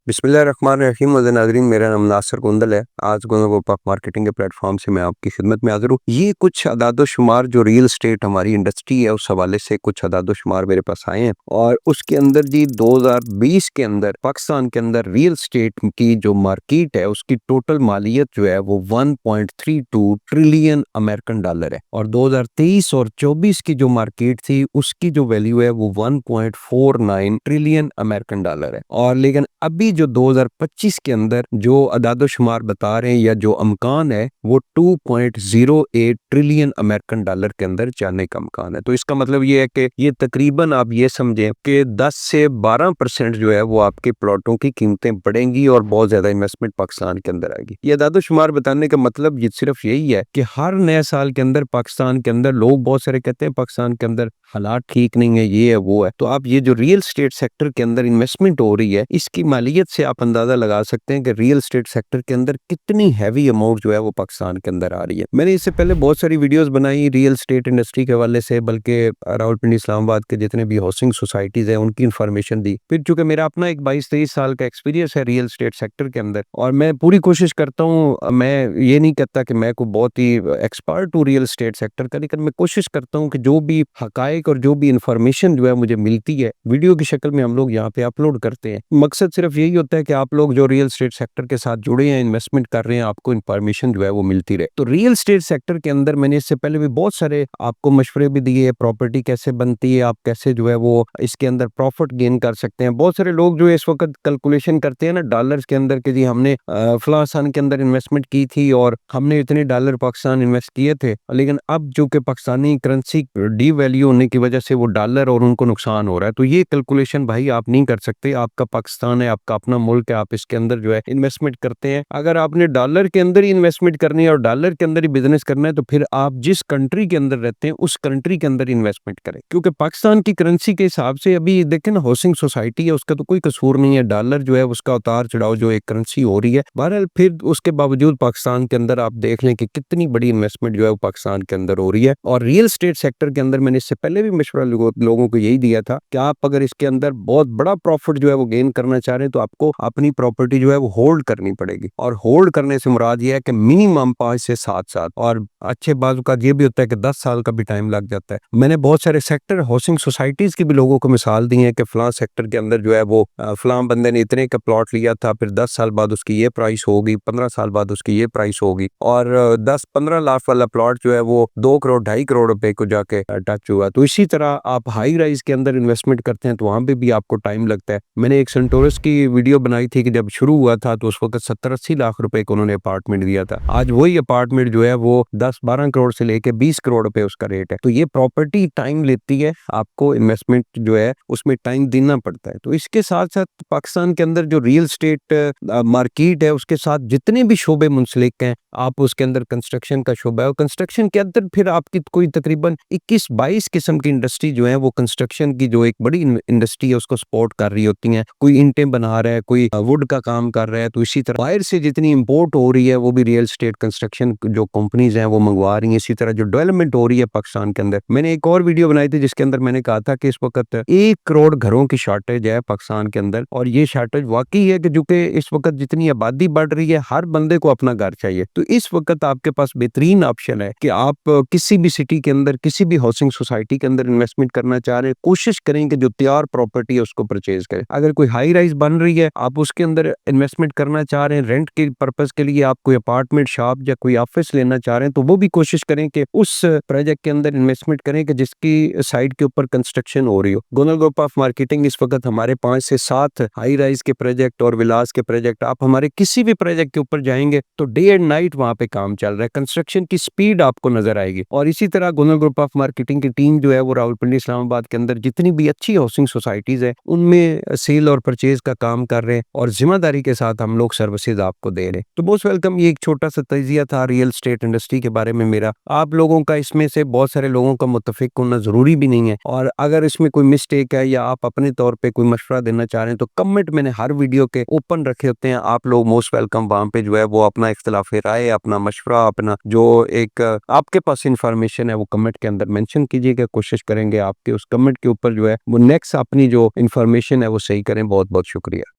बिस्मिल्लाहिर्रहमानिर्रहीम नाज़रीन, मेरा नाम नासिर कुंदल है। आज ग्रुप ऑफ मार्केटिंग के प्लेटफॉर्म से मैं आपकी खिदमत में हाजिर हूँ। ये कुछ अदाद-ओ-शुमार जो रियल एस्टेट हमारी इंडस्ट्री है उस हवाले से कुछ अदाद-ओ-शुमार मेरे पास आए हैं और उसके अंदर जी 2020 के अंदर पाकिस्तान के अंदर रियल एस्टेट की जो मार्केट है उसकी टोटल मालियत जो है वो 1.32 ट्रिलियन अमेरिकन डॉलर है और 2023 और 24 की जो मार्केट थी उसकी जो वैल्यू है वो 1.49 ट्रिलियन अमेरिकन डॉलर है। और लेकिन अभी जो 2025 के अंदर जो अदाद-ओ-शुमार बता रहे हैं या जो अमकान है वो 2.08 ट्रिलियन अमेरिकन डॉलर के अंदर जाने का अमकान है। तो इसका मतलब ये है कि ये तकरीबन आप ये समझें कि 10 से 12% जो है वो आपके प्लॉटों की कीमतें बढ़ेंगी और बहुत ज्यादा इन्वेस्टमेंट पाकिस्तान के अंदर आएगी। ये अदाद-ओ-शुमार बताने का मतलब ये सिर्फ यही है कि हर नए साल के अंदर पाकिस्तान के अंदर लोग बहुत सारे कहते हैं पाकिस्तान के अंदर हालात ठीक नहीं है, ये है वो है। तो आप ये जो रियल एस्टेट सेक्टर के अंदर इन्वेस्टमेंट हो रही है इसकी मालियत से आप अंदाजा लगा सकते हैं कि रियल एस्टेट सेक्टर के अंदर कितनी हैवी अमाउंट जो है वो पाकिस्तान के अंदर आ रही है। मैंने इससे पहले बहुत सारी वीडियोस बनाई रियल एस्टेट इंडस्ट्री के हवाले से, बल्कि रावलपिंडी इस्लामाबाद के जितने भी हाउसिंग सोसाइटीज है उनकी इन्फॉर्मेशन दी। फिर चूंकि मेरा अपना एक 22-23 साल का एक्सपीरियंस है रियल एस्टेट सेक्टर के अंदर और मैं पूरी कोशिश करता हूँ, मैं ये नहीं कहता कि मैं कोई बहुत ही एक्सपर्ट हूँ रियल एस्टेट सेक्टर का, लेकिन मैं कोशिश करता हूँ कि जो भी हकायक और जो भी इंफॉर्मेशन जो है मुझे मिलती है वीडियो की शक्ल में हम लोग यहाँ पे अपलोड करते हैं। मकसद सिर्फ यही होता है कि आप लोग जो रियल एस्टेट सेक्टर के साथ जुड़े हैं, इन्वेस्टमेंट कर रहे हैं, आपको इन्फॉर्मेशन जो है वो मिलती रहे। तो रियल एस्टेट सेक्टर के अंदर मैंने इससे पहले भी बहुत सारे आपको मशवरे भी दिए, प्रॉपर्टी कैसे बनती है, आप कैसे जो है वो इसके अंदर प्रॉफिट गेन कर सकते हैं। बहुत सारे लोग जो इस वक्त कैलकुलेशन करते हैं ना डॉलर्स के अंदर कि जी हमने फलां सन के अंदर इन्वेस्टमेंट की थी और हमने इतने डॉलर पाकिस्तान इन्वेस्ट किए थे, लेकिन अब जो कि पाकिस्तानी करेंसी डी वैल्यू होने की वजह से वो डॉलर और उनको नुकसान हो रहा है। तो ये कैलकुलेशन भाई आप नहीं कर सकते। आपका पाकिस्तान है, आपका अपना मुल्क है, आप इसके अंदर जो है इन्वेस्टमेंट करते हैं। अगर आपने डॉलर के अंदर ही इन्वेस्टमेंट करनी है और डॉलर के अंदर ही बिजनेस करना है तो फिर आप जिस कंट्री के अंदर रहते हैं उस कंट्री के अंदर इन्वेस्टमेंट करें, क्योंकि पाकिस्तान की करेंसी के हिसाब से अभी देखें ना हाउसिंग सोसाइटी है उसका तो कोई कसूर नहीं है। डॉलर जो है उसका उतार चढ़ाव जो एक करेंसी हो रही है, बहरहाल फिर उसके बावजूद पाकिस्तान के अंदर आप देख लें कि कितनी बड़ी इन्वेस्टमेंट जो है वो पाकिस्तान के अंदर हो रही है। और रियल एस्टेट सेक्टर के अंदर मैंने इससे पहले भी मशवरा लोगों को यही दिया था कि आप अगर इसके अंदर बहुत बड़ा प्रॉफिट जो है वो गेन करना चाह रहे हैं तो आपको अपनी प्रॉपर्टी जो है वो होल्ड करनी पड़ेगी। और होल्ड करने से मुराद ये है कि मिनिमम 5 से 7 साल, और अच्छे बाजू का ये भी होता है कि 10 साल का भी टाइम लग जाता है। मैंने बहुत सारे सेक्टर हाउसिंग सोसाइटीज की भी लोगों को मिसाल दी है कि फलां सेक्टर के अंदर जो है वो फलां बंदे ने इतने का प्लॉट लिया था, फिर 10 साल बाद उसकी ये प्राइस होगी, 15 साल बाद उसकी ये प्राइस होगी, और 10-15 लाख वाला प्लॉट जो है वो 2 करोड़ 2.5 करोड़ रुपए को जाके टच हुआ। तो इसी तरह आप हाई राइज के अंदर इन्वेस्टमेंट करते हैं तो वहां पे भी आपको टाइम लगता है। मैंने एक सेंटोरस की वीडियो बनाई थी कि जब शुरू हुआ था तो उस वक्त 70-80 लाख रुपए को उन्होंने अपार्टमेंट दिया था। आज वही अपार्टमेंट जो है वो 10-12 करोड़ से लेके 20 करोड़ रुपए उसका रेट है। तो ये प्रॉपर्टी टाइम लेती है, आपको इन्वेस्टमेंट जो है उसमें टाइम देना पड़ता है। तो इसके साथ साथ पाकिस्तान के अंदर जो रियल एस्टेट मार्केट है उसके साथ जितने भी शोबे मुंसलिक हैं, आप उसके अंदर कंस्ट्रक्शन का शोबा है और कंस्ट्रक्शन के अंदर फिर आपकी कोई तकरीबन 21-22 किस्म की इंडस्ट्री जो है वो कंस्ट्रक्शन की जो एक बड़ी इंडस्ट्री है उसको सपोर्ट कर रही होती हैं। कोई ईंटें बना रहा है, कोई वुड का काम कर रहा है, तो इसी तरह बाहर से जितनी इंपोर्ट हो रही है वो भी रियल एस्टेट कंस्ट्रक्शन जो कंपनीज हैं वो मंगवा रही हैं। इसी तरह जो डेवलपमेंट हो रही है पाकिस्तान के अंदर, मैंने एक और वीडियो बनाई थी जिसके अंदर मैंने कहा था कि इस वक्त 1 करोड़ घरों की शॉर्टेज है पाकिस्तान के अंदर, और ये शॉर्टेज वाकई है कि जो कि इस वक्त जितनी आबादी बढ़ रही है हर बंदे को अपना घर चाहिए। तो इस वक्त आपके पास बेहतरीन ऑप्शन है कि आप किसी भी सिटी के अंदर किसी भी हाउसिंग सोसाइटी के अंदर इन्वेस्टमेंट करना चाह रहे हैं, कोशिश करें कि जो तैयार प्रॉपर्टी है उसको परचेज करें। अगर कोई हाई राइज बन रही है, आप उसके अंदर इन्वेस्टमेंट करना चाह रहे हैं रेंट के पर्पज के लिए, आप कोई अपार्टमेंट शॉप या कोई ऑफिस लेना चाह रहे हैं, तो वो भी कोशिश करें कि उस प्रोजेक्ट के अंदर इन्वेस्टमेंट करें कि जिसकी साइड के ऊपर कंस्ट्रक्शन हो रही हो। गोनल ग्रुप ऑफ मार्केटिंग इस वक्त हमारे 5 से 7 हाई राइज के प्रोजेक्ट और विलास के प्रोजेक्ट, आप हमारे किसी भी प्रोजेक्ट के ऊपर जाएंगे तो डे एंड नाइट वहां पे काम चल रहा है, कंस्ट्रक्शन की स्पीड आपको नजर आएगी। और इसी तरह गोनल ग्रुप ऑफ मार्केटिंग की टीम जो है वो रावलपिंडी इस्लामाबाद के अंदर जितनी भी अच्छी हाउसिंग सोसाइटीज है उनमें सेल और परचेज का काम कर रहे हैं और जिम्मेदारी के साथ हम लोग सर्विसेज आपको दे रहे हैं। तो मोस्ट वेलकम। ये एक छोटा सा तजिया था रियल एस्टेट इंडस्ट्री के बारे में मेरा। आप लोगों का इसमें से बहुत सारे लोगों का मुत्तफिक होना जरूरी भी नहीं है, और अगर इसमें कोई मिस्टेक है या आप अपने तौर पे कोई मशवरा देना चाह रहे हैं तो कमेंट मैंने हर वीडियो के ओपन रखे होते हैं, आप लोग मोस्ट वेलकम वहां पे जो है वो अपना इख्तिलाफ राय राय, अपना मशवरा, अपना जो एक आपके पास इंफॉर्मेशन है वो कमेंट के अंदर मेंशन कीजिएगा। कोशिश करेंगे आपके उस कमेंट के ऊपर जो है वो नेक्स्ट अपनी जो इंफॉर्मेशन है वो सही करें। बहुत बहुत शुक्रिया।